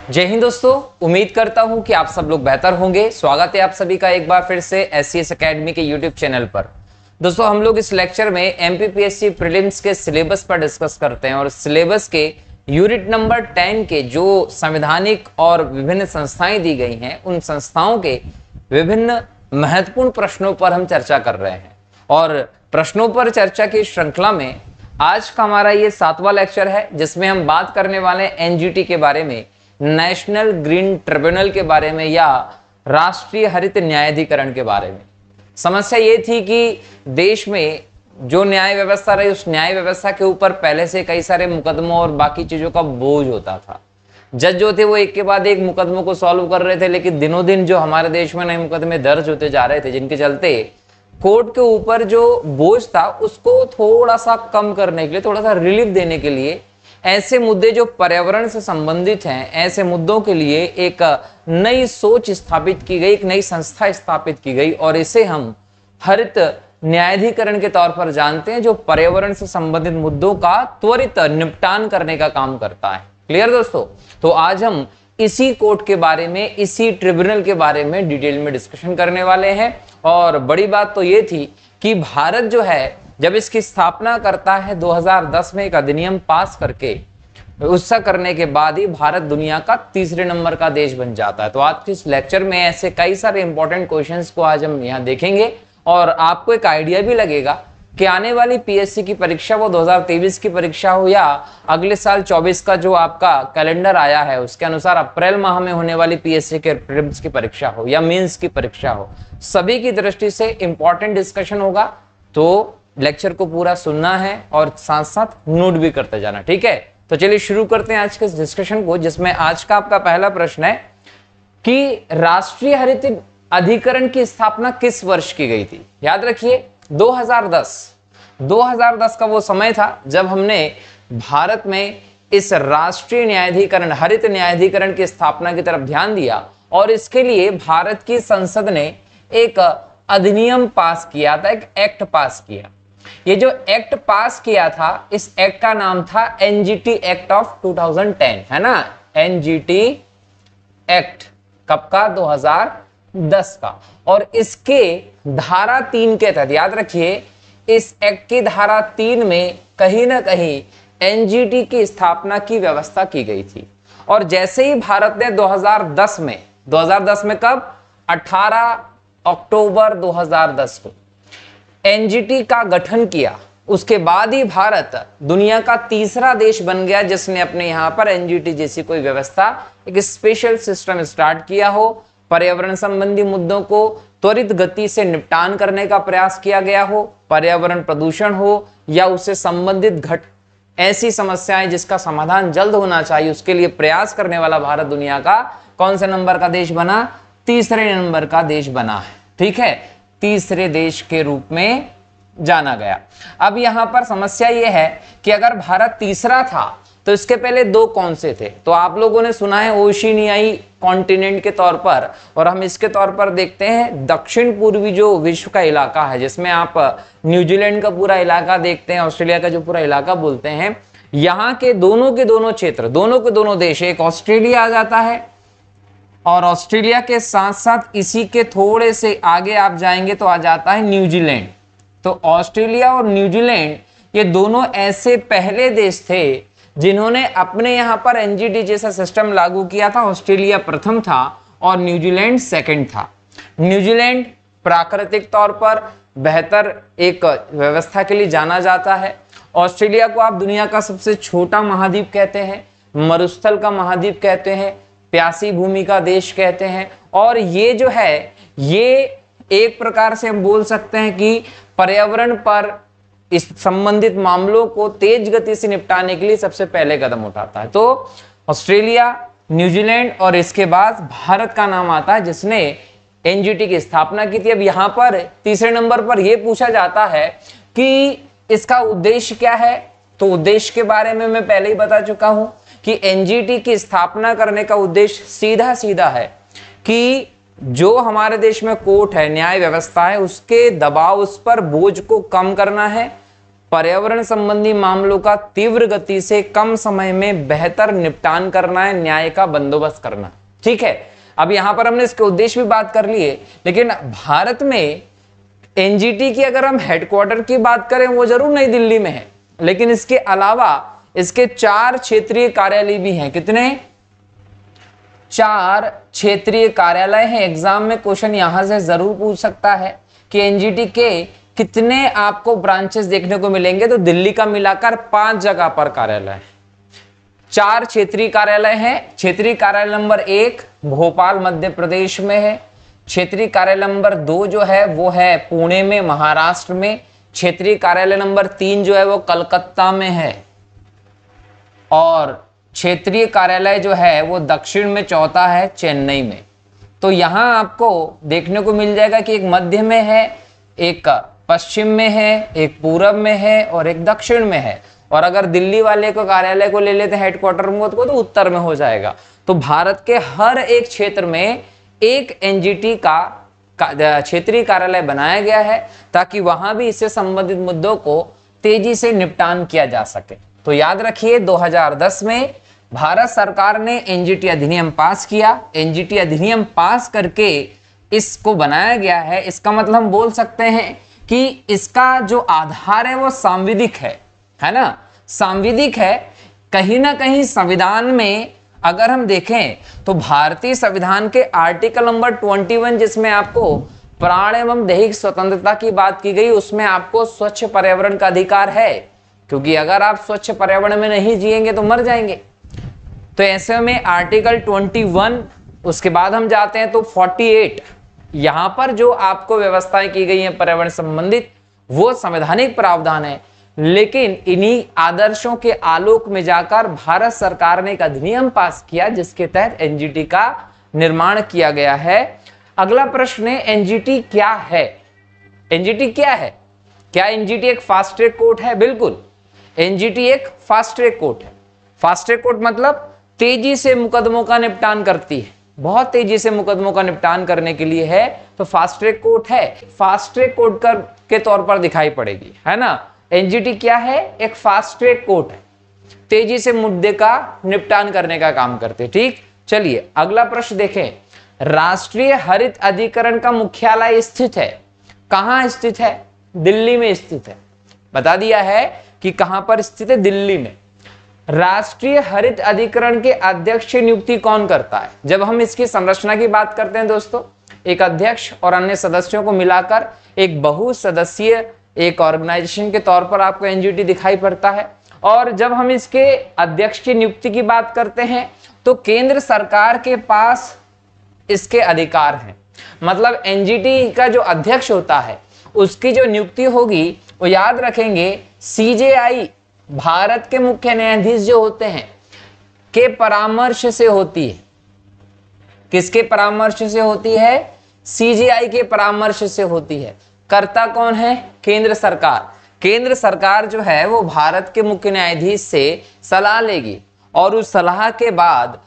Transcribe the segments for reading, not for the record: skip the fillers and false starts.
जय हिंद दोस्तों। उम्मीद करता हूं कि आप सब लोग बेहतर होंगे। स्वागत है आप सभी का एक बार फिर से SCS एकेडमी के यूट्यूब चैनल पर। दोस्तों हम लोग इस लेक्चर में MPPSC प्रीलिम्स के सिलेबस पर डिस्कस करते हैं और सिलेबस के यूनिट नंबर 10 के जो संवैधानिक और विभिन्न संस्थाएं दी गई हैं उन संस्थाओं के विभिन्न महत्वपूर्ण प्रश्नों पर हम चर्चा कर रहे हैं। और प्रश्नों पर चर्चा की श्रृंखला में आज का हमारा ये 7वां लेक्चर है, जिसमें हम बात करने वाले हैं NGT के बारे में, नेशनल ग्रीन ट्रिब्यूनल के बारे में या राष्ट्रीय हरित न्यायाधिकरण के बारे में। समस्या ये थी कि देश में जो न्याय व्यवस्था रही उस न्याय व्यवस्था के ऊपर पहले से कई सारे मुकदमों और बाकी चीजों का बोझ होता था। जज जो थे वो एक के बाद एक मुकदमों को सॉल्व कर रहे थे, लेकिन दिनों दिन जो हमारे देश में नए मुकदमे दर्ज होते जा रहे थे, जिनके चलते कोर्ट के ऊपर जो बोझ था उसको थोड़ा सा कम करने के लिए, थोड़ा सा रिलीफ देने के लिए, ऐसे मुद्दे जो पर्यावरण से संबंधित हैं, ऐसे मुद्दों के लिए एक नई सोच स्थापित की गई, एक नई संस्था स्थापित की गई और इसे हम हरित न्यायाधिकरण के तौर पर जानते हैं, जो पर्यावरण से संबंधित मुद्दों का त्वरित निपटान करने का काम करता है। क्लियर दोस्तों? तो आज हम इसी कोर्ट के बारे में, इसी ट्रिब्यूनल के बारे में डिटेल में डिस्कशन करने वाले हैं। और बड़ी बात तो ये थी कि भारत जो है जब इसकी स्थापना करता है 2010 में एक अधिनियम पास करके, उसका करने के बाद ही भारत दुनिया का तीसरे नंबर का देश बन जाता है। तो आज के इस लेक्चर में ऐसे कई सारे इंपॉर्टेंट क्वेश्चंस को आज हम यहाँ देखेंगे और आपको एक आइडिया भी लगेगा कि आने वाली PSC की परीक्षा, वो 2023 की परीक्षा हो या अगले साल 24 का जो आपका कैलेंडर आया है उसके अनुसार अप्रैल माह में होने वाली PSC के प्रीलिम्स की परीक्षा हो या मेंस की परीक्षा हो, सभी की दृष्टि से इंपॉर्टेंट डिस्कशन होगा। तो लेक्चर को पूरा सुनना है और साथ साथ नोट भी करते जाना, ठीक है? तो चलिए शुरू करते हैं आज के डिस्कशन को, जिसमें आज का आपका पहला प्रश्न है कि राष्ट्रीय हरित अधिकरण की स्थापना किस वर्ष की गई थी? याद रखिए 2010 का वो समय था जब हमने भारत में इस राष्ट्रीय न्यायाधिकरण, हरित न्यायाधिकरण की स्थापना की तरफ ध्यान दिया और इसके लिए भारत की संसद ने एक अधिनियम पास किया था, एक एक्ट पास किया। ये जो एक्ट पास किया था, इस एक्ट का नाम था NGT एक्ट ऑफ 2010, है ना? NGT एक्ट कब का? 2010 का। और इसके धारा 3 के तहत, याद रखिए, इस एक्ट की धारा 3 में कहीं ना कहीं NGT की स्थापना की व्यवस्था की गई थी। और जैसे ही भारत ने 2010 में कब? 18 अक्टूबर 2010 को NGT का गठन किया, उसके बाद ही भारत दुनिया का तीसरा देश बन गया जिसने अपने यहां पर NGT जैसी कोई व्यवस्था, एक स्पेशल सिस्टम स्टार्ट किया हो। पर्यावरण संबंधी मुद्दों को त्वरित गति से निपटान करने का प्रयास किया गया हो, पर्यावरण प्रदूषण हो या उससे संबंधित ऐसी समस्याएं जिसका समाधान जल्द होना चाहिए, उसके लिए प्रयास करने वाला भारत दुनिया का कौन से नंबर का देश बना? तीसरे नंबर का देश बना है, ठीक है? तीसरे देश के रूप में जाना गया। अब यहां पर समस्या यह है कि अगर भारत तीसरा था तो इसके पहले दो कौन से थे? तो आप लोगों ने सुना है ओशिनियाई कॉन्टिनेंट के तौर पर, और हम इसके तौर पर देखते हैं दक्षिण पूर्वी जो विश्व का इलाका है, जिसमें आप न्यूजीलैंड का पूरा इलाका देखते हैं, ऑस्ट्रेलिया का जो पूरा इलाका बोलते हैं, यहाँ के दोनों क्षेत्र, दोनों के दोनों देश, एक ऑस्ट्रेलिया आ जाता है और ऑस्ट्रेलिया के साथ साथ इसी के थोड़े से आगे आप जाएंगे तो आ जाता है न्यूजीलैंड। तो ऑस्ट्रेलिया और न्यूजीलैंड ये दोनों ऐसे पहले देश थे जिन्होंने अपने यहां पर NGT जैसा सिस्टम लागू किया था। ऑस्ट्रेलिया प्रथम था और न्यूजीलैंड सेकंड था। न्यूजीलैंड प्राकृतिक तौर पर बेहतर एक व्यवस्था के लिए जाना जाता है। ऑस्ट्रेलिया को आप दुनिया का सबसे छोटा महाद्वीप कहते हैं, मरुस्थल का महाद्वीप कहते हैं, प्यासी भूमि का देश कहते हैं। और ये जो है, ये एक प्रकार से हम बोल सकते हैं कि पर्यावरण पर इस संबंधित मामलों को तेज गति से निपटाने के लिए सबसे पहले कदम उठाता है। तो ऑस्ट्रेलिया, न्यूजीलैंड और इसके बाद भारत का नाम आता है जिसने NGT की स्थापना की थी। अब यहां पर तीसरे नंबर पर यह पूछा जाता है कि इसका उद्देश्य क्या है? तो उद्देश्य के बारे में मैं पहले ही बता चुका हूं कि NGT की स्थापना करने का उद्देश्य सीधा सीधा है कि जो हमारे देश में कोर्ट है, न्याय व्यवस्था है, उसके दबाव, उस पर बोझ को कम करना है पर्यावरण संबंधी मामलों का तीव्र गति से कम समय में बेहतर निपटान करना है, न्याय का बंदोबस्त करना। ठीक है, अब यहां पर हमने इसके उद्देश्य भी बात कर लिए, लेकिन भारत में एनजीटी की अगर हम हेडक्वार्टर की बात करें वो जरूर नई दिल्ली में है, लेकिन इसके अलावा इसके 4 क्षेत्रीय कार्यालय भी हैं। कितने? 4 क्षेत्रीय कार्यालय हैं। एग्जाम में क्वेश्चन यहां से जरूर पूछ सकता है कि एनजीटी के कितने आपको ब्रांचेस देखने को मिलेंगे, तो दिल्ली का मिलाकर 5 जगह पर कार्यालय है। 4 क्षेत्रीय कार्यालय हैं। क्षेत्रीय कार्यालय नंबर 1 भोपाल मध्य प्रदेश में है। क्षेत्रीय कार्यालय नंबर 2 जो है वो है पुणे में महाराष्ट्र में। क्षेत्रीय कार्यालय नंबर 3 जो है वो कलकत्ता में है। और क्षेत्रीय कार्यालय जो है वो दक्षिण में चौथा है चेन्नई में। तो यहां आपको देखने को मिल जाएगा कि एक मध्य में है, एक पश्चिम में है, एक पूरब में है और एक दक्षिण में है। और अगर दिल्ली वाले को कार्यालय को ले लेते हैं हेडक्वार्टर में तो उत्तर में हो जाएगा। तो भारत के हर एक क्षेत्र में एक एनजीटी का क्षेत्रीय कार्यालय बनाया गया है ताकि वहां भी इससे संबंधित मुद्दों को तेजी से निपटान किया जा सके। तो याद रखिए 2010 में भारत सरकार ने एनजीटी अधिनियम पास किया। एनजीटी अधिनियम पास करके इसको बनाया गया है। इसका मतलब हम बोल सकते हैं कि इसका जो आधार है वो सांविधिक है ना, सांविधिक है। कहीं ना कहीं संविधान में अगर हम देखें तो भारतीय संविधान के आर्टिकल नंबर 21 जिसमें आपको प्राण एवं दैहिक स्वतंत्रता की बात की गई, उसमें आपको स्वच्छ पर्यावरण का अधिकार है, क्योंकि अगर आप स्वच्छ पर्यावरण में नहीं जिएंगे तो मर जाएंगे। तो ऐसे में आर्टिकल 21, उसके बाद हम जाते हैं तो 48, यहां पर जो आपको व्यवस्थाएं की गई हैं पर्यावरण संबंधित वो संवैधानिक प्रावधान है। लेकिन इन्हीं आदर्शों के आलोक में जाकर भारत सरकार ने एक अधिनियम पास किया जिसके तहत एनजीटी का निर्माण किया गया है। अगला प्रश्न है एनजीटी क्या है? एनजीटी क्या है? क्या एनजीटी एक फास्ट ट्रैक कोर्ट है? बिल्कुल, एनजीटी एक फास्ट ट्रैक कोर्ट है। फास्ट ट्रैक कोर्ट मतलब तेजी से मुकदमों का निपटान करती है, बहुत तेजी से मुकदमों का निपटान करने के लिए है, तो फास्ट ट्रैक कोर्ट है। फास्ट ट्रैक कोर्ट के तौर पर दिखाई पड़ेगी, है ना। एनजीटी क्या है? एक फास्ट ट्रैक कोर्ट है, तेजी से मुद्दे का निपटान करने का काम करते। ठीक, चलिए अगला प्रश्न देखें। राष्ट्रीय हरित अधिकरण का मुख्यालय स्थित है, कहां स्थित है? दिल्ली में स्थित है। बता दिया है कि कहां पर स्थित है, दिल्ली में। राष्ट्रीय हरित अधिकरण के अध्यक्ष की नियुक्ति कौन करता है? जब हम इसकी संरचना की बात करते हैं दोस्तों, एक अध्यक्ष और अन्य सदस्यों को मिलाकर एक बहुसदस्यीय एक ऑर्गेनाइजेशन के तौर पर आपको एनजीटी दिखाई पड़ता है। और जब हम इसके अध्यक्ष की नियुक्ति की बात करते हैं तो केंद्र सरकार के पास इसके अधिकार हैं। मतलब एनजीटी का जो अध्यक्ष होता है उसकी जो नियुक्ति होगी वो याद रखेंगे सीजेआई, भारत के मुख्य न्यायाधीश जो होते हैं के परामर्श से होती है। किसके परामर्श से होती है? सीजेआई के परामर्श से होती है। कर्ता कौन है? केंद्र सरकार। केंद्र सरकार जो है वो भारत के मुख्य न्यायाधीश से सलाह लेगी और उस सलाह के बाद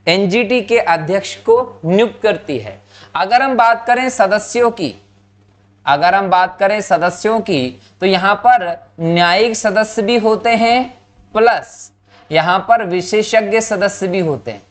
एनजीटी के अध्यक्ष को नियुक्त करती है। अगर हम बात करें सदस्यों की, तो यहां पर न्यायिक सदस्य भी होते हैं प्लस यहां पर विशेषज्ञ सदस्य भी होते हैं।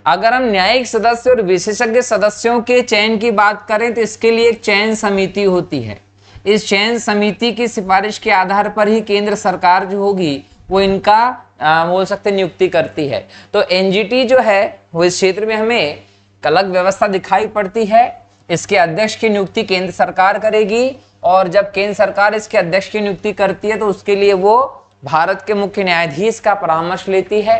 अगर हम न्यायिक सदस्य और विशेषज्ञ सदस्यों के चयन की बात करें तो इसके लिए एक चयन समिति होती है। इस चयन समिति की सिफारिश के आधार पर ही केंद्र सरकार जो होगी वो इनका बोल सकते नियुक्ति करती है। तो एनजीटी जो है वो इस क्षेत्र में हमें अलग व्यवस्था दिखाई पड़ती है। इसके अध्यक्ष की नियुक्ति केंद्र सरकार करेगी और जब केंद्र सरकार इसके अध्यक्ष की नियुक्ति करती है तो उसके लिए वो भारत के मुख्य न्यायाधीश का परामर्श लेती है।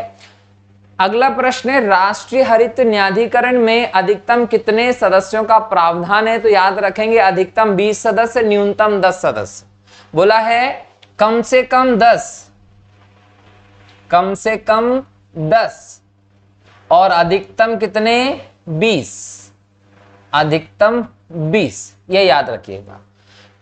अगला प्रश्न है राष्ट्रीय हरित न्यायाधिकरण में अधिकतम कितने सदस्यों का प्रावधान है? तो याद रखेंगे अधिकतम 20 सदस्य, न्यूनतम 10 सदस्य। बोला है कम से कम 10 और अधिकतम कितने? 20। अधिकतम 20, ये याद रखिएगा।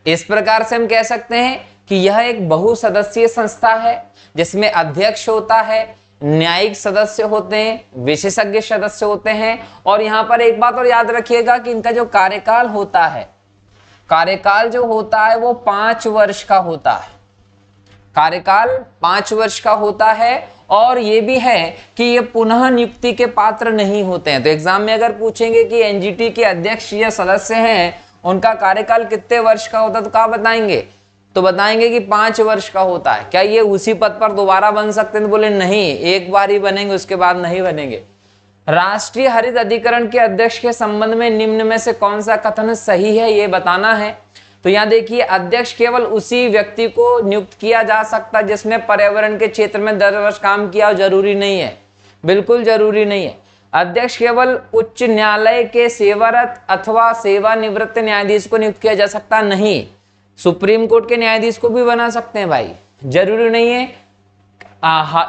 इस प्रकार से हम कह सकते हैं कि यह एक बहुसदस्यीय संस्था है जिसमें अध्यक्ष होता है, न्यायिक सदस्य होते हैं, विशेषज्ञ सदस्य होते हैं। और यहां पर एक बात और याद रखिएगा कि इनका जो कार्यकाल होता है कार्यकाल जो होता है वो 5 वर्ष का होता है। कार्यकाल 5 वर्ष का होता है और ये भी है कि ये पुनः नियुक्ति के पात्र नहीं होते हैं। तो एग्जाम में अगर पूछेंगे कि एनजीटी के अध्यक्ष या सदस्य हैं, उनका कार्यकाल कितने वर्ष का होता है, तो क्या बताएंगे? तो बताएंगे कि 5 वर्ष का होता है। क्या ये उसी पद पर दोबारा बन सकते हैं? तो बोले नहीं, एक बार ही बनेंगे, उसके बाद नहीं बनेंगे। राष्ट्रीय हरित अधिकरण के अध्यक्ष के संबंध में निम्न में से कौन सा कथन सही है, ये बताना है। तो यहाँ देखिए, अध्यक्ष केवल उसी व्यक्ति को नियुक्त किया जा सकता है जिसने पर्यावरण के क्षेत्र में 10 वर्ष काम किया हो। जरूरी नहीं है, बिल्कुल जरूरी नहीं है। अध्यक्ष केवल उच्च न्यायालय के सेवारत अथवा सेवानिवृत्त न्यायाधीश को नियुक्त किया जा सकता नहीं। सुप्रीम कोर्ट के न्यायाधीश को भी बना सकते हैं भाई, जरूरी नहीं है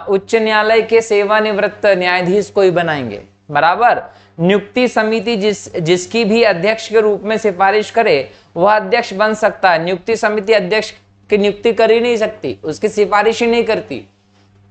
उच्च न्यायालय के सेवानिवृत्त न्यायाधीश को ही बनाएंगे, बराबर। नियुक्ति समिति जिसकी भी अध्यक्ष के रूप में सिफारिश करे वह अध्यक्ष बन सकता है। नियुक्ति समिति अध्यक्ष की नियुक्ति कर ही नहीं सकती, उसकी सिफारिश ही नहीं करती।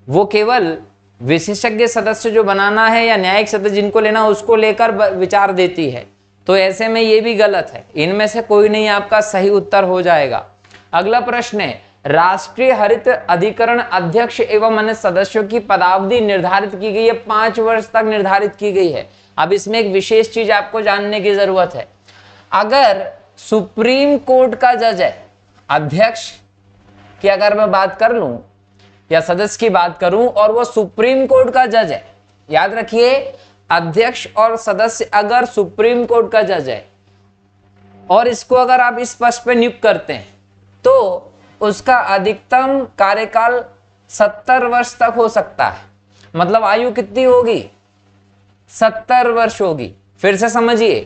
वो केवल विशेषज्ञ सदस्य जो बनाना है या न्यायिक सदस्य जिनको लेना उसको लेकर विचार देती है। तो ऐसे में ये भी गलत है, इनमें से कोई नहीं आपका सही उत्तर हो जाएगा। अगला प्रश्न है, राष्ट्रीय हरित अधिकरण अध्यक्ष एवं अन्य सदस्यों की पदावधि निर्धारित की गई है, 5 वर्ष तक निर्धारित की गई है। अब इसमें एक विशेष चीज आपको जानने की जरूरत है। अगर सुप्रीम कोर्ट का जज है, अध्यक्ष की अगर मैं बात कर लूं या सदस्य की बात करूं और वो सुप्रीम कोर्ट का जज है, याद रखिए, अध्यक्ष और सदस्य अगर सुप्रीम कोर्ट का जज है और इसको अगर आप इस पद पे नियुक्त करते हैं तो उसका अधिकतम कार्यकाल 70 वर्ष तक हो सकता है। मतलब आयु कितनी होगी? 70 वर्ष होगी। फिर से समझिए,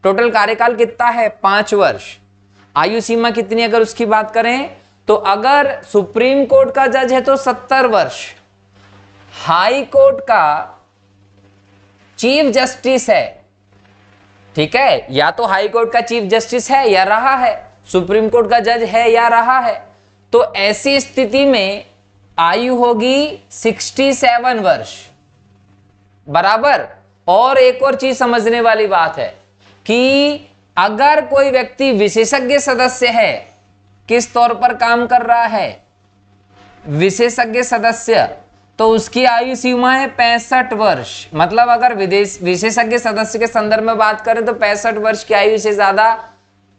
टोटल कार्यकाल कितना है? 5 वर्ष। आयु सीमा कितनी अगर उसकी बात करें तो अगर सुप्रीम कोर्ट का जज है तो 70 वर्ष, हाई कोर्ट का चीफ जस्टिस है, ठीक है, या तो हाई कोर्ट का चीफ जस्टिस है या रहा है, सुप्रीम कोर्ट का जज है या रहा है, तो ऐसी स्थिति में आयु होगी 67 वर्ष, बराबर। और एक और चीज समझने वाली बात है कि अगर कोई व्यक्ति विशेषज्ञ सदस्य है, किस तौर पर काम कर रहा है? विशेषज्ञ सदस्य, तो उसकी आयु सीमा है 65 वर्ष। मतलब अगर विशेषज्ञ सदस्य के संदर्भ में बात करें तो 65 वर्ष की आयु से ज्यादा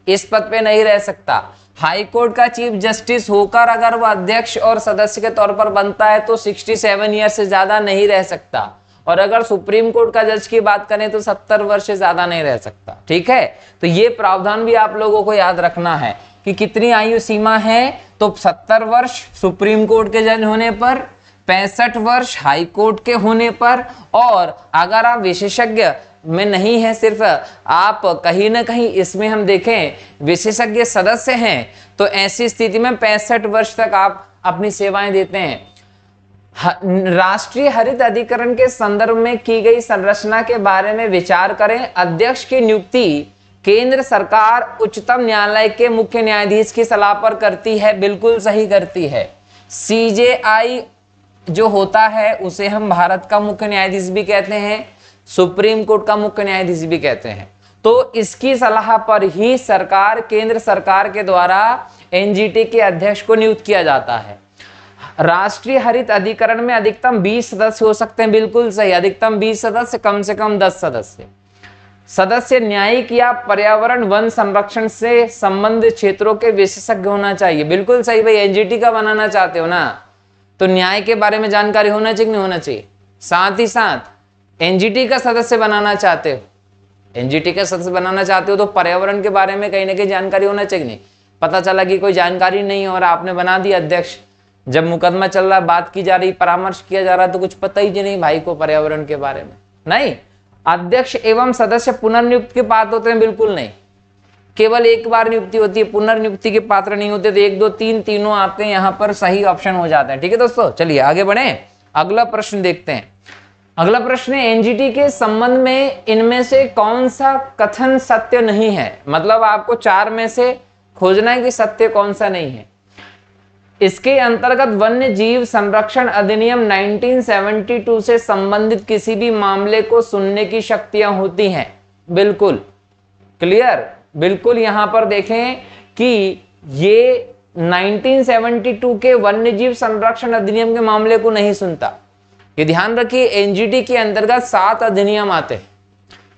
इस पद पे नहीं रह सकता। हाई कोर्ट का चीफ जस्टिस होकर अगर वो अध्यक्ष और सदस्य के तौर पर बनता है तो 67 ईयर से ज्यादा नहीं रह सकता। और अगर सुप्रीम कोर्ट का जज की बात करें तो 70 वर्ष से ज्यादा नहीं रह सकता, ठीक है। तो ये प्रावधान भी आप लोगों को याद रखना है कि कितनी आयु सीमा है। तो 70 वर्ष सुप्रीम कोर्ट के जज होने पर, 65 वर्ष हाई कोर्ट के होने पर, और अगर आप विशेषज्ञ में नहीं है, सिर्फ आप कहीं ना कहीं इसमें हम देखें विशेषज्ञ सदस्य हैं, तो ऐसी स्थिति में 65 वर्ष तक आप अपनी सेवाएं देते हैं। राष्ट्रीय हरित अधिकरण के संदर्भ में की गई संरचना के बारे में विचार करें। अध्यक्ष की नियुक्ति केंद्र सरकार उच्चतम न्यायालय के मुख्य न्यायाधीश की सलाह पर करती है, बिल्कुल सही करती है। सीजेआई जो होता है उसे हम भारत का मुख्य न्यायाधीश भी कहते हैं, सुप्रीम कोर्ट का मुख्य न्यायाधीश भी कहते हैं। तो इसकी सलाह पर ही सरकार, केंद्र सरकार के द्वारा एनजीटी के अध्यक्ष को नियुक्त किया जाता है। राष्ट्रीय हरित अधिकरण में अधिकतम 20 सदस्य हो सकते हैं, बिल्कुल सही, अधिकतम 20 सदस्य, कम से कम 10 सदस्य। सदस्य न्यायिक या पर्यावरण वन संरक्षण से संबंधित क्षेत्रों के विशेषज्ञ होना चाहिए, बिल्कुल सही भाई। एनजीटी का बनाना चाहते हो ना, तो न्याय के बारे में जानकारी होना चाहिए, नहीं होना चाहिए। साथ ही साथ एनजीटी का सदस्य बनाना चाहते हो, एनजीटी का सदस्य बनाना चाहते हो तो पर्यावरण के बारे में कहीं ना कहीं जानकारी होना चाहिए। नहीं पता चला कि कोई जानकारी नहीं और आपने बना दिया अध्यक्ष, जब मुकदमा चल रहा, बात की जा रही, परामर्श किया जा रहा, तो कुछ पता ही नहीं भाई को पर्यावरण के बारे में। नहीं, अध्यक्ष एवं सदस्य पुनर्नियुक्ति के पात्र होते हैं, बिल्कुल नहीं, केवल एक बार नियुक्ति होती है, पुनर्नियुक्ति के पात्र नहीं होते। तो 1 2 3 तीनों आपके यहाँ पर सही ऑप्शन हो जाते हैं, ठीक है दोस्तों। चलिए आगे बढ़े, अगला प्रश्न देखते हैं। अगला प्रश्न है, एनजीटी के संबंध में इनमें से कौन सा कथन सत्य नहीं है? मतलब आपको 4 में से खोजना है कि सत्य कौन सा नहीं है। इसके अंतर्गत वन्य जीव संरक्षण अधिनियम 1972 से संबंधित किसी भी मामले को सुनने की शक्तियां होती हैं, बिल्कुल क्लियर। बिल्कुल यहां पर देखें कि ये 1972 के वन्य जीव संरक्षण अधिनियम के मामले को नहीं सुनता। ये ध्यान रखिए, एनजीटी के अंतर्गत 7 अधिनियम आते हैं।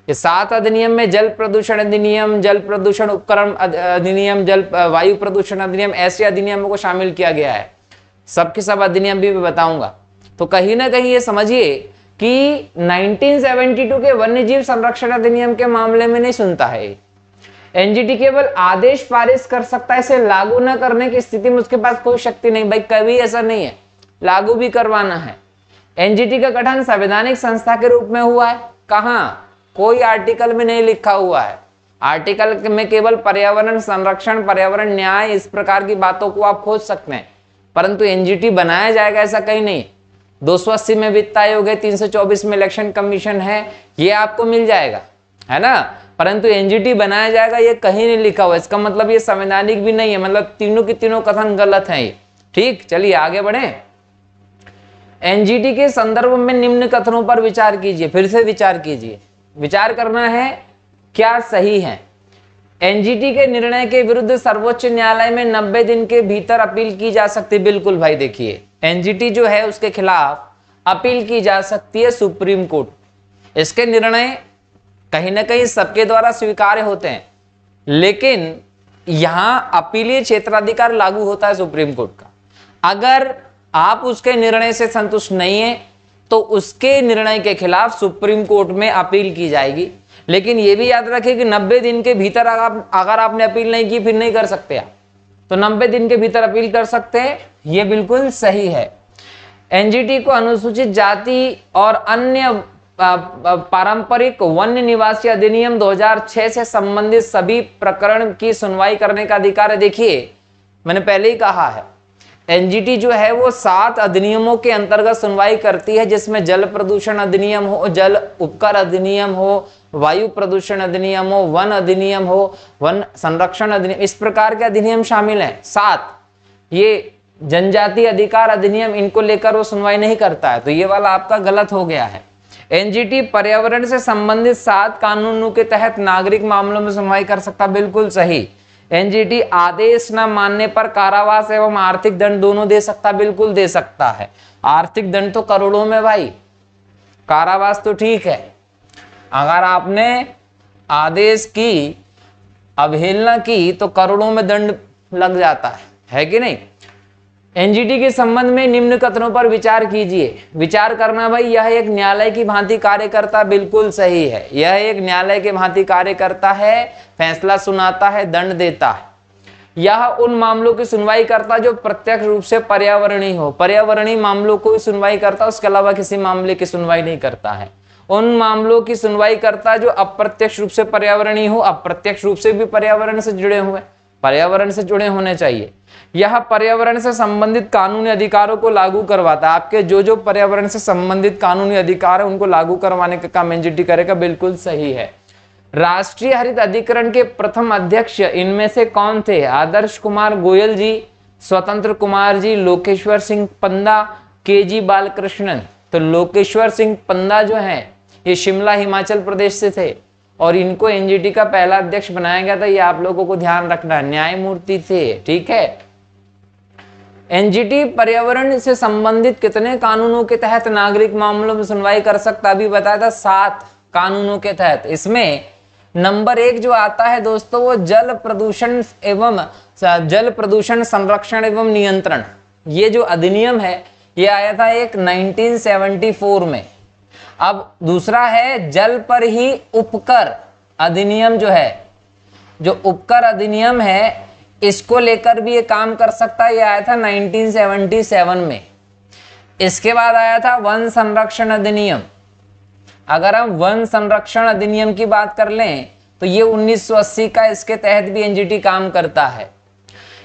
ये 7 अधिनियम में जल प्रदूषण अधिनियम, जल प्रदूषण उपकरण अधिनियम, जल वायु प्रदूषण अधिनियम, ऐसे अधिनियमों को शामिल किया गया है। सबके सब अधिनियम भी मैं बताऊंगा। तो कहीं ना कहीं ये समझिए कि 1972 के वन्य जीव संरक्षण अधिनियम के मामले में नहीं सुनता है। एनजीटी केवल आदेश पारित कर सकता है, इसे लागू न करने की स्थिति में उसके पास कोई शक्ति नहीं। भाई कभी ऐसा नहीं है, लागू भी करवाना है। एनजीटी का गठन संवैधानिक संस्था के रूप में हुआ है। कहां? कोई आर्टिकल में नहीं लिखा हुआ है। आर्टिकल में केवल पर्यावरण संरक्षण, पर्यावरण न्याय, इस प्रकार की बातों को आप खोज सकते हैं, परंतु एनजीटी बनाया जाएगा ऐसा कहीं नहीं। 280 में वित्त आयोग है, 324 में इलेक्शन कमीशन है, ये आपको मिल जाएगा, है ना। परंतु एनजीटी बनाया जाएगा ये कहीं नहीं लिखा हुआ। इसका मतलब ये संवैधानिक भी नहीं है, मतलब तीनों की तीनों कथन गलत हैं ये। ठीक, चलिए आगे बढ़े। एनजीटी के संदर्भ में निम्न कथनों पर विचार कीजिए। फिर से विचार कीजिए, विचार करना है क्या सही है। एनजीटी के निर्णय के विरुद्ध सर्वोच्च न्यायालय में 90 दिन के भीतर अपील की जा सकती है। बिल्कुल भाई, देखिए एनजीटी जो है उसके खिलाफ अपील की जा सकती है सुप्रीम कोर्ट। इसके निर्णय कहीं ना कहीं सबके द्वारा स्वीकार्य होते हैं, लेकिन यहां अपीलीय क्षेत्राधिकार लागू होता है सुप्रीम कोर्ट का। अगर आप उसके निर्णय से संतुष्ट नहीं है तो उसके निर्णय के खिलाफ सुप्रीम कोर्ट में अपील की जाएगी। लेकिन यह भी याद रखें कि 90 दिन के भीतर अगर आपने अपील नहीं की फिर नहीं कर सकते आप, तो 90 दिन के भीतर अपील कर सकते हैं, यह बिल्कुल सही है। एनजीटी को अनुसूचित जाति और अन्य पारंपरिक वन्य निवासी अधिनियम 2006 से संबंधित सभी प्रकरण की सुनवाई करने का अधिकार है। देखिए मैंने पहले ही कहा है, एनजीटी जो है वो 7 अधिनियमों के अंतर्गत सुनवाई करती है, जिसमें जल प्रदूषण अधिनियम हो, जल उपकर अधिनियम हो, वायु प्रदूषण अधिनियम हो, वन अधिनियम हो, वन संरक्षण अधिनियम, इस प्रकार के अधिनियम शामिल हैं 7। ये जनजातीय अधिकार अधिनियम, इनको लेकर वो सुनवाई नहीं करता है, तो ये वाला आपका गलत हो गया है। एनजीटी पर्यावरण से संबंधित 7 कानूनों के तहत नागरिक मामलों में सुनवाई कर सकता, बिल्कुल सही। एनजीटी आदेश न मानने पर कारावास एवं आर्थिक दंड दोनों दे सकता, बिल्कुल दे सकता है। आर्थिक दंड तो करोड़ों में भाई, कारावास तो ठीक है, अगर आपने आदेश की अवहेलना की तो करोड़ों में दंड लग जाता है कि नहीं। एनजीटी के संबंध में निम्न कथनों पर विचार कीजिए। विचार करना भाई, यह एक न्यायालय की भांति कार्य करता, बिल्कुल सही है, यह एक न्यायालय के भांति कार्य करता है, फैसला सुनाता है, दंड देता है। यह उन मामलों की सुनवाई करता जो प्रत्यक्ष रूप से पर्यावरणीय हो, पर्यावरणीय मामलों को सुनवाई करता, उसके अलावा किसी मामले की सुनवाई नहीं करता है। उन मामलों की सुनवाई करता जो अप्रत्यक्ष रूप से पर्यावरणीय हो, अप्रत्यक्ष रूप से भी पर्यावरण से जुड़े हुए, पर्यावरण से जुड़े होने चाहिए। यह पर्यावरण से संबंधित कानूनी अधिकारों को लागू करवाता है। आपके जो पर्यावरण से संबंधित कानूनी अधिकार है उनको लागू करवाने का काम एनजीटी करेगा, बिल्कुल सही है। राष्ट्रीय हरित अधिकरण के प्रथम अध्यक्ष इनमें से कौन थे? आदर्श कुमार गोयल जी, स्वतंत्र कुमार जी, लोकेश्वर सिंह पंदा, केजी बालकृष्णन। तो लोकेश्वर सिंह पंदा जो है ये शिमला हिमाचल प्रदेश से थे और इनको एनजीटी का पहला अध्यक्ष बनाया गया था। ये आप लोगों को ध्यान रखना, न्यायमूर्ति थे, ठीक है। एनजीटी पर्यावरण से संबंधित कितने कानूनों के तहत नागरिक मामलों में सुनवाई कर सकता, अभी बताया था 7 कानूनों के तहत। इसमें नंबर 1 जो आता है दोस्तों वो जल प्रदूषण एवं जल प्रदूषण संरक्षण एवं नियंत्रण। ये जो अधिनियम है ये आया था एक 1974 में। अब दूसरा है जल पर ही उपकर अधिनियम, जो है जो उपकर अधिनियम है इसको लेकर भी ये काम कर सकता है, ये आया था 1977 में। इसके बाद आया था वन संरक्षण अधिनियम। अगर हम वन संरक्षण अधिनियम की बात कर लें तो ये 1980 का, इसके तहत भी एनजीटी काम करता है।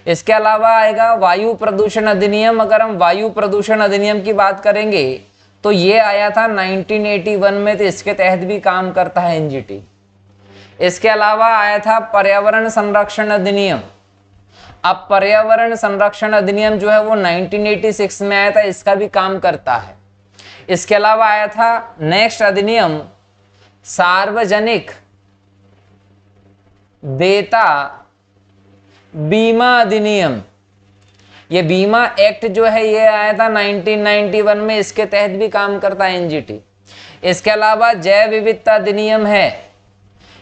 इसके अलावा आएगा वायु प्रदूषण अधिनियम। अगर हम वायु प्रदूषण अधिनियम की बात करेंगे तो ये आया था 1981 में, तो इसके तहत भी काम करता है एनजीटी। इसके अलावा आया था पर्यावरण संरक्षण अधिनियम। अब पर्यावरण संरक्षण अधिनियम जो है वो 1986 में आया था, इसका भी काम करता है। इसके अलावा आया था नेक्स्ट अधिनियम सार्वजनिक देयता बीमा अधिनियम, ये बीमा एक्ट जो है ये आया था 1991 में, इसके तहत भी काम करता है एनजीटी। इसके अलावा जैव विविधता अधिनियम है,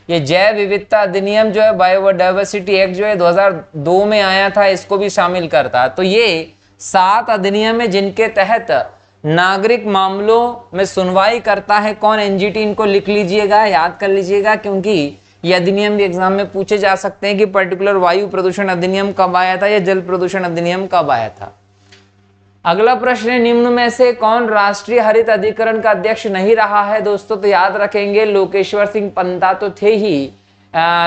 ये जैव विविधता अधिनियम जो है बायोडायवर्सिटी एक्ट जो है 2002 में आया था, इसको भी शामिल करता है। तो ये 7 अधिनियम है जिनके तहत नागरिक मामलों में सुनवाई करता है कौन, एनजीटी। इनको लिख लीजिएगा, याद कर लीजिएगा, क्योंकि ये अधिनियम भी एग्जाम में पूछे जा सकते हैं कि पर्टिकुलर वायु प्रदूषण अधिनियम कब आया था या जल प्रदूषण अधिनियम कब आया था। अगला प्रश्न है, निम्न में से कौन राष्ट्रीय हरित अधिकरण का अध्यक्ष नहीं रहा है दोस्तों? तो याद रखेंगे लोकेश्वर सिंह पंता तो थे ही,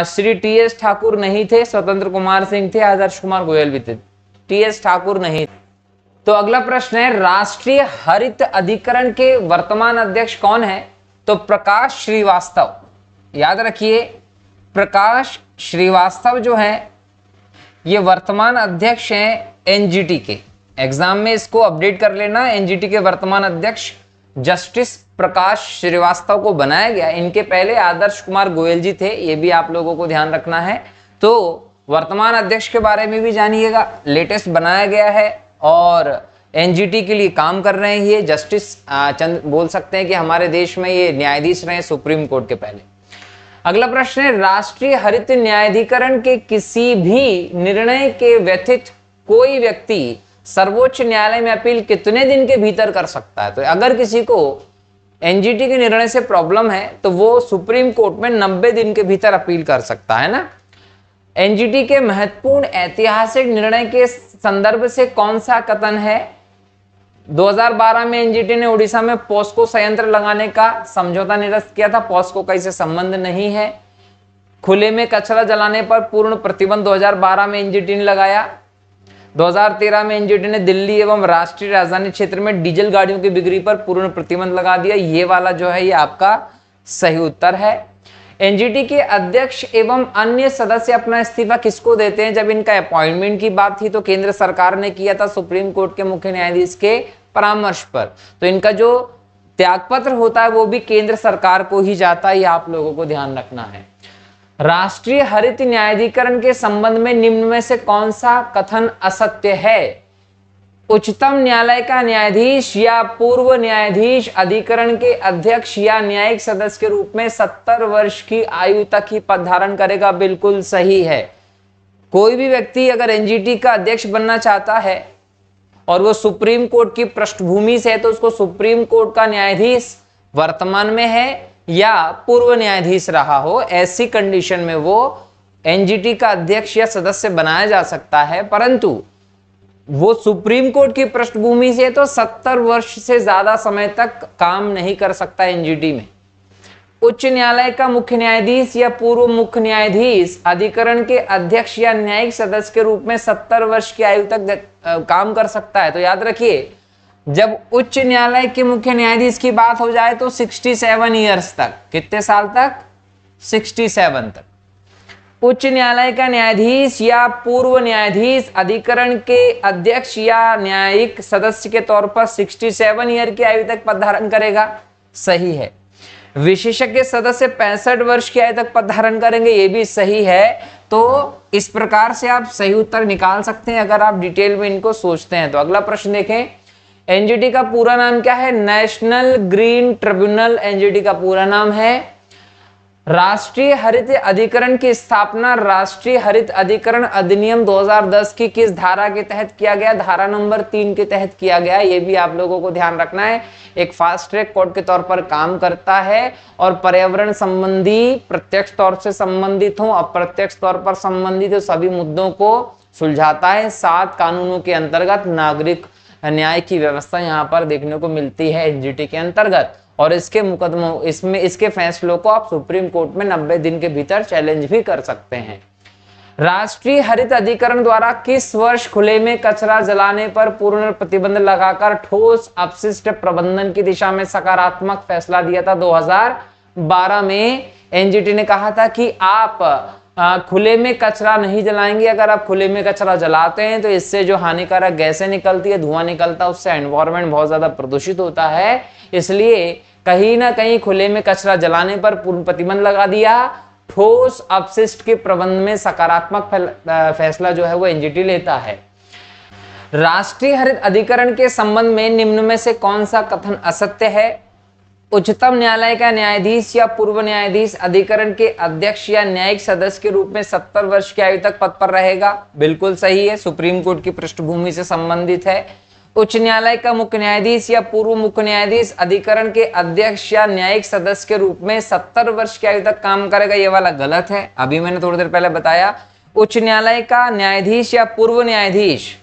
श्री टीएस ठाकुर नहीं थे, स्वतंत्र कुमार सिंह थे, आदर्श कुमार गोयल भी थे, टीएस ठाकुर नहीं। तो अगला प्रश्न है, राष्ट्रीय हरित अधिकरण के वर्तमान अध्यक्ष कौन है? तो प्रकाश श्रीवास्तव। याद रखिए, प्रकाश श्रीवास्तव जो है ये वर्तमान अध्यक्ष हैं एनजीटी के। एग्जाम में इसको अपडेट कर लेना, एनजीटी के वर्तमान अध्यक्ष जस्टिस प्रकाश श्रीवास्तव को बनाया गया। इनके पहले आदर्श कुमार गोयल जी थे, ये भी आप लोगों को ध्यान रखना है। तो वर्तमान अध्यक्ष के बारे में भी जानिएगा, लेटेस्ट बनाया गया है और एनजीटी के लिए काम कर रहे हैं ये जस्टिस चंद, बोल सकते हैं कि हमारे देश में ये न्यायाधीश रहे सुप्रीम कोर्ट के पहले। अगला प्रश्न है, राष्ट्रीय हरित न्यायाधिकरण के किसी भी निर्णय के व्यथित कोई व्यक्ति सर्वोच्च न्यायालय में अपील कितने दिन के भीतर कर सकता है? तो अगर किसी को एनजीटी के निर्णय से प्रॉब्लम है तो वो सुप्रीम कोर्ट में 90 दिन के भीतर अपील कर सकता है ना। एनजीटी के महत्वपूर्ण ऐतिहासिक निर्णय के संदर्भ से कौन सा कथन है? 2012 में एनजीटी ने उड़ीसा में पॉस्को संयंत्र लगाने का समझौता निरस्त किया था, पॉस्को का इससे संबंध नहीं है। खुले में कचरा जलाने पर पूर्ण प्रतिबंध 2012 में एनजीटी ने लगाया। 2013 में एनजीटी ने दिल्ली एवं राष्ट्रीय राजधानी क्षेत्र में डीजल गाड़ियों की बिक्री पर पूर्ण प्रतिबंध लगा दिया। ये वाला जो है ये आपका सही उत्तर है। एनजीटी के अध्यक्ष एवं अन्य सदस्य अपना इस्तीफा किसको देते हैं? जब इनका अपॉइंटमेंट की बात थी तो केंद्र सरकार ने किया था सुप्रीम कोर्ट के मुख्य न्यायाधीश के परामर्श पर, तो इनका जो त्यागपत्र होता है वो भी केंद्र सरकार को ही जाता है, ये आप लोगों को ध्यान रखना है। राष्ट्रीय हरित न्यायाधिकरण के संबंध में निम्न में से कौन सा कथन असत्य है? उच्चतम न्यायालय का न्यायाधीश या पूर्व न्यायाधीश अधिकरण के अध्यक्ष या न्यायिक सदस्य के रूप में 70 वर्ष की आयु तक ही पद धारण करेगा। बिल्कुल सही है। कोई भी व्यक्ति अगर एनजीटी का अध्यक्ष बनना चाहता है और वो सुप्रीम कोर्ट की पृष्ठभूमि से है तो उसको सुप्रीम कोर्ट का न्यायाधीश वर्तमान में है या पूर्व न्यायाधीश रहा हो, ऐसी कंडीशन में वो एनजीटी का अध्यक्ष या सदस्य बनाया जा सकता है। परंतु वो सुप्रीम कोर्ट की पृष्ठभूमि से तो 70 वर्ष से ज्यादा समय तक काम नहीं कर सकता एनजीटी में। उच्च न्यायालय का मुख्य न्यायाधीश या पूर्व मुख्य न्यायाधीश अधिकरण के अध्यक्ष या न्यायिक सदस्य के रूप में 70 वर्ष की आयु तक काम कर सकता है। तो याद रखिए, जब उच्च न्यायालय के मुख्य न्यायाधीश की बात हो जाए तो 67 ईयर्स तक, कितने साल तक? 67 तक। उच्च न्यायालय का न्यायाधीश या पूर्व न्यायाधीश अधिकरण के अध्यक्ष या न्यायिक सदस्य के तौर पर 67 ईयर की आयु तक पद धारण करेगा। सही है। विशेषज्ञ सदस्य 65 वर्ष की आयु तक पद धारण करेंगे, ये भी सही है। तो इस प्रकार से आप सही उत्तर निकाल सकते हैं अगर आप डिटेल में इनको सोचते हैं। तो अगला प्रश्न देखें, एनजीटी का पूरा नाम क्या है? नेशनल ग्रीन ट्रिब्यूनल एनजीटी का पूरा नाम है। राष्ट्रीय हरित अधिकरण की स्थापना राष्ट्रीय हरित अधिकरण अधिनियम 2010 की किस धारा के तहत किया गया? धारा नंबर 3 के तहत किया गया। ये भी आप लोगों को ध्यान रखना है। एक फास्ट ट्रैक कोर्ट के तौर पर काम करता है और पर्यावरण संबंधी प्रत्यक्ष तौर से संबंधित हो, अप्रत्यक्ष तौर पर संबंधित हो, सभी मुद्दों को सुलझाता है। 7 कानूनों के अंतर्गत नागरिक न्याय की व्यवस्था यहाँ पर देखने को मिलती है एनजीटी के अंतर्गत। और इसके मुकदमों इसके फैसलों को आप सुप्रीम कोर्ट में 90 दिन के भीतर चैलेंज भी कर सकते हैं। राष्ट्रीय हरित अधिकरण द्वारा किस वर्ष खुले में कचरा जलाने पर पूर्ण प्रतिबंध लगाकर ठोस अपशिष्ट प्रबंधन की दिशा में सकारात्मक फैसला दिया था? 2012 में एनजीटी ने कहा था कि आप खुले में कचरा नहीं जलाएंगे। अगर आप खुले में कचरा जलाते हैं तो इससे जो हानिकारक गैसें निकलती है, धुआं निकलता है, उससे एनवायरनमेंट बहुत ज्यादा प्रदूषित होता है। इसलिए कहीं ना कहीं खुले में कचरा जलाने पर पूर्ण प्रतिबंध लगा दिया ठोस अपशिष्ट के प्रबंधन में सकारात्मक फैसला जो है वो एनजीटी लेता है। राष्ट्रीय हरित अधिकरण के संबंध में निम्न में से कौन सा कथन असत्य है? उच्चतम न्यायालय का न्यायाधीश या पूर्व न्यायाधीश अधिकरण के अध्यक्ष या न्यायिक सदस्य के रूप में 70 वर्ष की आयु तक पद पर रहेगा। बिल्कुल सही है, सुप्रीम कोर्ट की पृष्ठभूमि से संबंधित है। उच्च न्यायालय का मुख्य न्यायाधीश या पूर्व मुख्य न्यायाधीश अधिकरण के अध्यक्ष या न्यायिक सदस्य के रूप में 70 वर्ष की आयु तक काम करेगा, ये वाला गलत है। अभी मैंने थोड़ी देर पहले बताया, उच्च न्यायालय का न्यायाधीश या पूर्व न्यायाधीश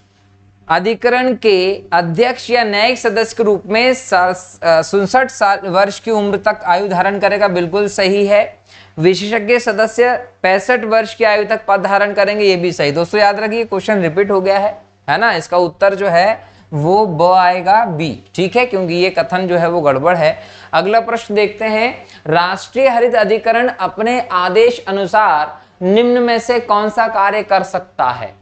अधिकरण के अध्यक्ष या न्यायिक सदस्य के रूप में 67 वर्ष की उम्र तक आयु धारण करेगा। बिल्कुल सही है। विशेषज्ञ सदस्य 65 वर्ष की आयु तक पद धारण करेंगे, ये भी सही। दोस्तों याद रखिए, क्वेश्चन रिपीट हो गया है ना। इसका उत्तर जो है वो ब आएगा, बी। ठीक है, क्योंकि ये कथन जो है वो गड़बड़ है। अगला प्रश्न देखते हैं। राष्ट्रीय हरित अधिकरण अपने आदेश अनुसार निम्न में से कौन सा कार्य कर सकता है?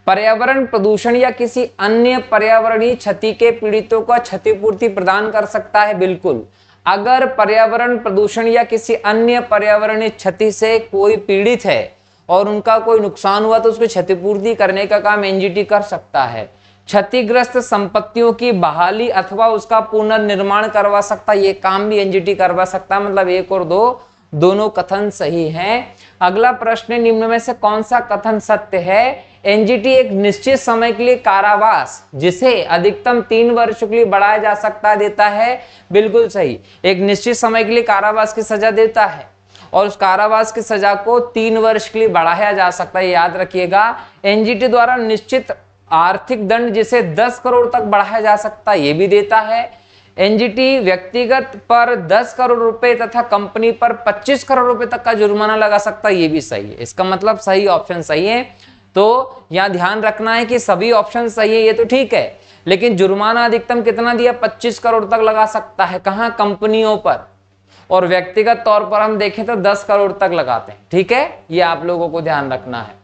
पर्यावरण प्रदूषण या किसी अन्य पर्यावरणीय क्षति के पीड़ितों को क्षतिपूर्ति प्रदान कर सकता है। बिल्कुल, अगर पर्यावरण प्रदूषण या किसी अन्य पर्यावरणीय क्षति से कोई पीड़ित है और उनका कोई नुकसान हुआ तो उसको क्षतिपूर्ति करने का काम एनजीटी कर सकता है। क्षतिग्रस्त संपत्तियों की बहाली अथवा उसका पुनर्निर्माण करवा सकता है, ये काम भी एनजीटी करवा सकता है। मतलब 1 और 2 दोनों कथन सही हैं। अगला प्रश्न, निम्न में से कौन सा कथन सत्य है? एनजीटी एक निश्चित समय के लिए कारावास, जिसे अधिकतम 3 वर्ष के लिए बढ़ाया जा सकता, देता है। बिल्कुल सही, एक निश्चित समय के लिए कारावास की सजा देता है और उस कारावास की सजा को 3 वर्ष के लिए बढ़ाया जा सकता है, याद रखिएगा। एनजीटी द्वारा निश्चित आर्थिक दंड जिसे 10 करोड़ तक बढ़ाया जा सकता है, ये भी देता है। एनजीटी व्यक्तिगत पर 10 करोड़ रुपए तथा कंपनी पर 25 करोड़ रुपए तक का जुर्माना लगा सकता है, ये भी सही है। इसका मतलब सही ऑप्शन सही है। तो यहां ध्यान रखना है कि सभी ऑप्शन सही है, ये तो ठीक है, लेकिन जुर्माना अधिकतम कितना दिया? 25 करोड़ तक लगा सकता है। कहां? कंपनियों पर। और व्यक्तिगत तौर पर हम देखें तो 10 करोड़ तक लगाते हैं। ठीक है, ये आप लोगों को ध्यान रखना है।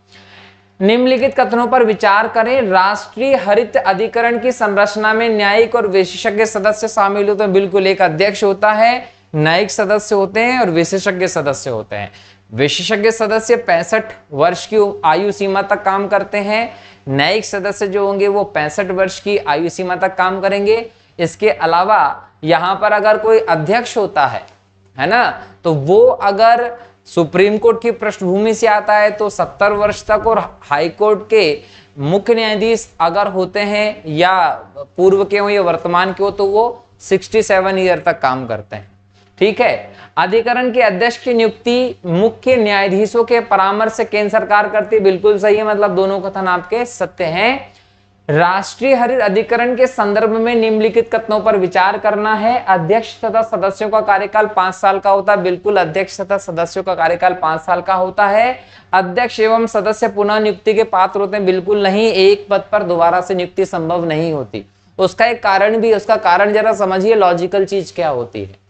निम्नलिखित कथनों पर विचार करें। राष्ट्रीय हरित अधिकरण की संरचना में न्यायिक और विशेषज्ञ सदस्य शामिल होते हैं। बिल्कुल, एक अध्यक्ष होता है, न्यायिक सदस्य होते हैं और विशेषज्ञ सदस्य होते हैं। विशेषज्ञ सदस्य 65 वर्ष की आयु सीमा तक काम करते हैं। न्यायिक सदस्य जो होंगे वो 65 वर्ष की आयु सीमा तक काम करेंगे। इसके अलावा यहां पर अगर कोई अध्यक्ष होता है ना, तो वो अगर सुप्रीम कोर्ट की पृष्ठभूमि से आता है तो 70 वर्ष तक, और हाई कोर्ट के मुख्य न्यायाधीश अगर होते हैं या पूर्व के हो या वर्तमान के हो तो वो 67 ईयर तक काम करते हैं। ठीक है। अधिकरण के अध्यक्ष की नियुक्ति मुख्य न्यायाधीशों के परामर्श से केंद्र सरकार करती है। बिल्कुल सही है, मतलब दोनों कथन आपके सत्य हैं। राष्ट्रीय हरित अधिकरण के संदर्भ में निम्नलिखित कथनों पर विचार करना है। अध्यक्ष तथा सदस्यों का कार्यकाल 5 साल का होता है। बिल्कुल, अध्यक्ष तथा सदस्यों का कार्यकाल 5 साल का होता है। अध्यक्ष एवं सदस्य पुनः नियुक्ति के पात्र होते हैं। बिल्कुल नहीं, एक पद पर दोबारा से नियुक्ति संभव नहीं होती। उसका एक कारण भी, उसका कारण जरा समझिए, लॉजिकल चीज क्या होती है।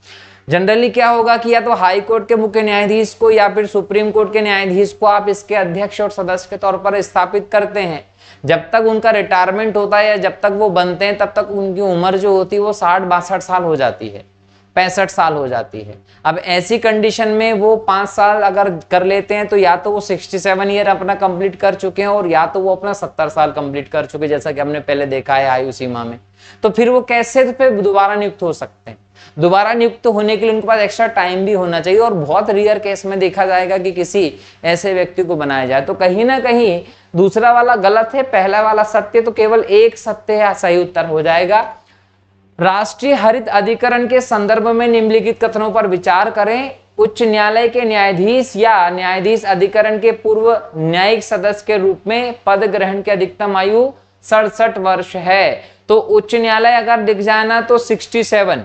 जनरली क्या होगा कि या तो हाई कोर्ट के मुख्य न्यायाधीश को या फिर सुप्रीम कोर्ट के न्यायाधीश को आप इसके अध्यक्ष और सदस्य के तौर पर स्थापित करते हैं। जब तक उनका रिटायरमेंट होता है या जब तक वो बनते हैं तब तक उनकी उम्र जो होती है वो 60-62 साल हो जाती है, 65 साल हो जाती है। अब ऐसी कंडीशन में वो 5 साल अगर कर लेते हैं तो या तो वो 67 ईयर अपना कंप्लीट कर चुके हैं और या तो वो अपना 70 साल कंप्लीट कर चुके, जैसा कि हमने पहले देखा है आयु सीमा में। तो फिर वो कैसे दोबारा नियुक्त हो सकते हैं? दोबारा नियुक्त होने के लिए उनके पास एक्स्ट्रा टाइम भी होना चाहिए और बहुत रेयर केस में देखा जाएगा कि किसी ऐसे व्यक्ति को बनाया जाए। तो कहीं ना कहीं दूसरा वाला गलत है, पहला वाला सत्य, तो केवल एक सत्य है, सही उत्तर हो जाएगा। राष्ट्रीय हरित अधिकरण के संदर्भ में निम्नलिखित कथनों पर विचार करें। उच्च न्यायालय के न्यायाधीश या न्यायाधीश अधिकरण के पूर्व न्यायिक सदस्य के रूप में पद ग्रहण की अधिकतम आयु 67 वर्ष है। तो उच्च न्यायालय अगर दिख जाए ना तो 67,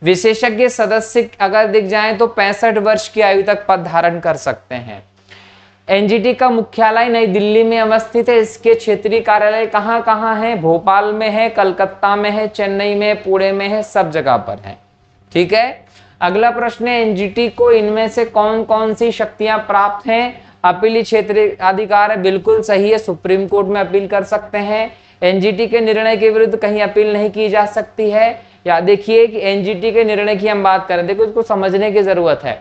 विशेषज्ञ सदस्य अगर दिख जाए तो 65 वर्ष की आयु तक पद धारण कर सकते हैं। एनजीटी का मुख्यालय नई दिल्ली में अवस्थित है। इसके क्षेत्रीय कार्यालय कहां कहां है? भोपाल में है, कलकत्ता में है, चेन्नई में, पुणे में है, सब जगह पर है। ठीक है। अगला प्रश्न है, एनजीटी को इनमें से कौन कौन सी शक्तियां प्राप्त हैं? अपीली क्षेत्रीय अधिकार है। बिल्कुल सही है, सुप्रीम कोर्ट में अपील कर सकते हैं। एनजीटी के निर्णय के विरुद्ध कहीं अपील नहीं की जा सकती है। या देखिए कि एनजीटी के निर्णय की हम बात करें, देखो इसको समझने की जरूरत है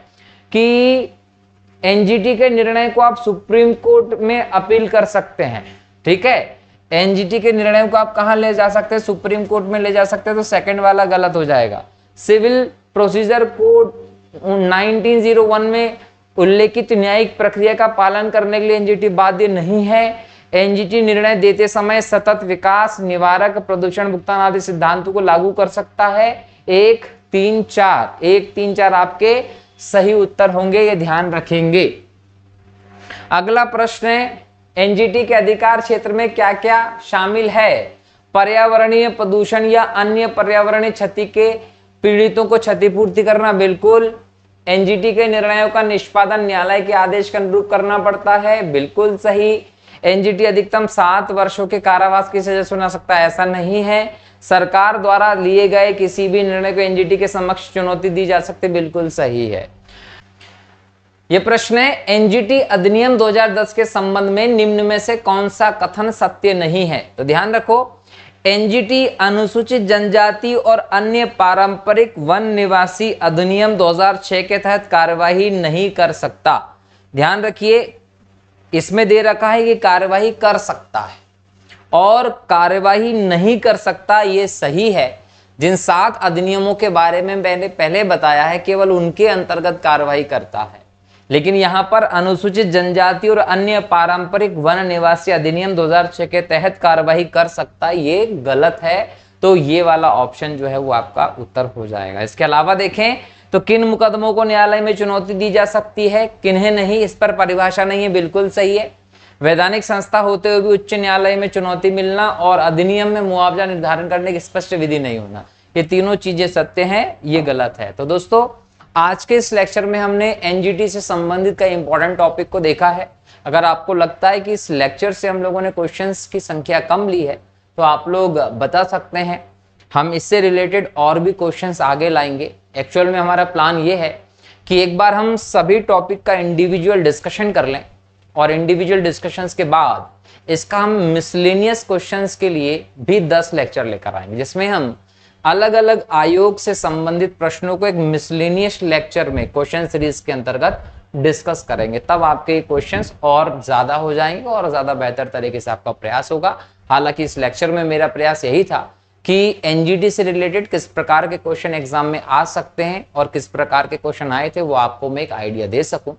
कि एनजीटी के निर्णय को आप सुप्रीम कोर्ट में अपील कर सकते हैं। ठीक है, एनजीटी के निर्णय को आप कहां ले जा सकते हैं? सुप्रीम कोर्ट में ले जा सकते हैं। तो सेकंड वाला गलत हो जाएगा। सिविल प्रोसीजर कोड 1901 में उल्लेखित न्यायिक प्रक्रिया का पालन करने के लिए एनजीटी बाध्य नहीं है। एनजीटी निर्णय देते समय सतत विकास, निवारक, प्रदूषण भुगतान आदि सिद्धांतों को लागू कर सकता है। 1, 3, 4 1, 3, 4 आपके सही उत्तर होंगे, ये ध्यान रखेंगे। अगला प्रश्न है, एनजीटी के अधिकार क्षेत्र में क्या क्या शामिल है? पर्यावरणीय प्रदूषण या अन्य पर्यावरणीय क्षति के पीड़ितों को क्षतिपूर्ति करना, बिल्कुल। एनजीटी के निर्णयों का निष्पादन न्यायालय के आदेश के अनुरूप करना पड़ता है, बिल्कुल सही। एनजीटी अधिकतम 7 वर्षों के कारावास की सजा सुना सकता है, ऐसा नहीं है। सरकार द्वारा लिए गए किसी भी निर्णय को एनजीटी के समक्ष चुनौती दी जा सकती, बिल्कुल सही है। यह प्रश्न है, एनजीटी अधिनियम 2010 के संबंध में निम्न में से कौन सा कथन सत्य नहीं है? तो ध्यान रखो, एनजीटी अनुसूचित जनजाति और अन्य पारंपरिक वन निवासी अधिनियम 2006 के तहत कार्यवाही नहीं कर सकता। ध्यान रखिए, इसमें दे रखा है कि कार्यवाही कर सकता है और कार्यवाही नहीं कर सकता, ये सही है। जिन 7 अधिनियमों के बारे में मैंने पहले बताया है, केवल उनके अंतर्गत कार्यवाही करता है। लेकिन यहाँ पर अनुसूचित जनजाति और अन्य पारंपरिक वन निवासी अधिनियम 2006 के तहत कार्यवाही कर सकता है, ये गलत है। तो ये वाला ऑप्शन जो है वो आपका उत्तर हो जाएगा। इसके अलावा देखें तो किन मुकदमों को न्यायालय में चुनौती दी जा सकती है, किन्हें नहीं, इस पर परिभाषा नहीं है, बिल्कुल सही है। वैधानिक संस्था होते हुए भी उच्च न्यायालय में चुनौती मिलना और अधिनियम में मुआवजा निर्धारण करने की स्पष्ट विधि नहीं होना, ये तीनों चीजें सत्य हैं, ये गलत है। तो दोस्तों, आज के इस लेक्चर में हमने एनजीटी से संबंधित कई इंपॉर्टेंट टॉपिक को देखा है। अगर आपको लगता है कि इस लेक्चर से हम लोगों ने क्वेश्चंस की संख्या कम ली है, तो आप लोग बता सकते हैं, हम इससे रिलेटेड और भी क्वेश्चंस आगे लाएंगे। एक्चुअल में हमारा प्लान ये है कि एक बार हम सभी टॉपिक का इंडिविजुअल डिस्कशन कर लें और इंडिविजुअल डिस्कशंस के बाद इसका हम मिसलेनियस क्वेश्चंस के लिए भी 10 लेक्चर लेकर आएंगे, जिसमें हम अलग अलग आयोग से संबंधित प्रश्नों को एक मिसलेनियस लेक्चर में क्वेश्चन सीरीज के अंतर्गत डिस्कस करेंगे। तब आपके क्वेश्चंस और ज्यादा हो जाएंगे और ज्यादा बेहतर तरीके से आपका प्रयास होगा। हालांकि इस लेक्चर में मेरा प्रयास यही था कि एनजीटी से रिलेटेड किस प्रकार के क्वेश्चन एग्जाम में आ सकते हैं और किस प्रकार के क्वेश्चन आए थे वो आपको मैं एक आइडिया दे सकूं।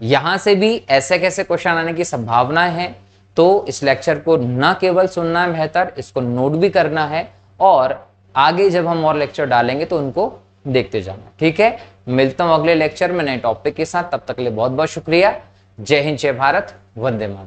यहां से भी ऐसे कैसे क्वेश्चन आने की संभावनाएं हैं, तो इस लेक्चर को न केवल सुनना है बेहतर, इसको नोट भी करना है और आगे जब हम और लेक्चर डालेंगे तो उनको देखते जाना। ठीक है, मिलता हूं अगले लेक्चर में नए टॉपिक के साथ। तब तक के लिए बहुत बहुत शुक्रिया। जय हिंद, जय भारत, वंदे मातरम।